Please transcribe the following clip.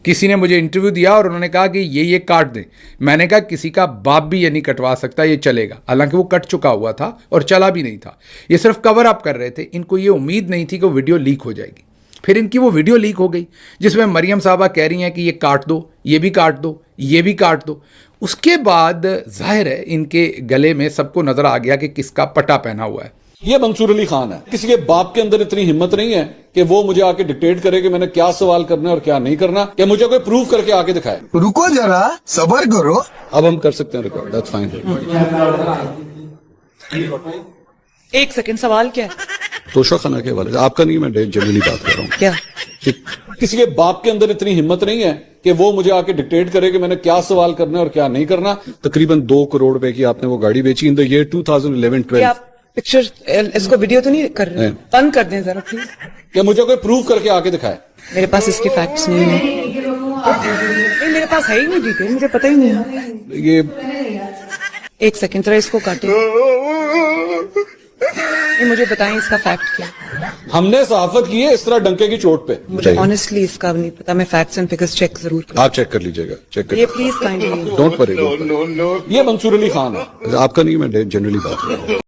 کسی نے مجھے انٹرویو دیا اور انہوں نے کہا کہ یہ کاٹ دیں. میں نے کہا کسی کا باپ بھی یہ نہیں کٹوا سکتا, یہ چلے گا. حالانکہ وہ کٹ چکا ہوا تھا اور چلا بھی نہیں تھا. یہ صرف کور اپ کر رہے تھے. ان کو یہ امید نہیں تھی کہ ویڈیو لیک ہو جائے گی. پھر ان کی وہ ویڈیو لیک ہو گئی جس میں مریم صاحبہ کہہ رہی ہیں کہ یہ کاٹ دو, یہ بھی کاٹ دو, یہ بھی کاٹ دو. اس کے بعد ظاہر ہے ان کے گلے میں سب کو نظر آ گیا کہ کس کا پٹا پہنا ہوا ہے. یہ منصور علی خان ہے. کسی کے باپ کے اندر اتنی ہمت نہیں ہے کہ وہ مجھے آ کے ڈکٹیٹ کرے کہ میں نے کیا سوال کرنا ہے اور کیا نہیں کرنا, کہ مجھے کوئی پروف کر کے آ کے دکھائے. رکو ذرا صبر کرو. اب ہم کر سکتے ہیں ریکارڈ, دیٹس فائن. ایک سیکنڈ, سوال کیا ہے؟ توشہ خانہ کے حوالے سے آپ کا نہیں, میں جنرلی بات کر رہا ہوں. کیا کسی کے باپ کے اندر اتنی ہمت نہیں ہے کہ وہ مجھے آ کے ڈکٹیٹ کرے کہ میں نے کیا سوال کرنا ہے اور کیا نہیں کرنا. تقریباً 2 کروڑ روپے کی آپ نے وہ گاڑی بیچی ان دا ایئر 2011-12. آپ پکچر اس کو ویڈیو تو نہیں کر رہے؟ بند کر دیں ذرا پلیز. کہ مجھے کوئی پروف کر کے آ کے دکھائے. میرے پاس اس کے فیکٹس نہیں ہیں. میرے پاس ہے ہی نہیں ڈیٹیل, مجھے پتہ ہی نہیں ہے. یہ ایک سیکنڈ ذرا اس کو کاٹیں. مجھے بتائیں اس کا فیکٹ کیا. ہم نے صحافت کی ہے اس طرح ڈنکے کی چوٹ پہ. مجھے آنےسٹلی اس کا نہیں پتا. میں فیکٹس اینڈ فگرز چیک ضرور کروں. آپ چیک کر لیجئے گا, چیک کر. یہ پلیز کائنڈلی ڈونٹ وری. یہ منصور علی خان ہے. آپ کا نہیں, میں جنرلی بات کر رہا ہوں.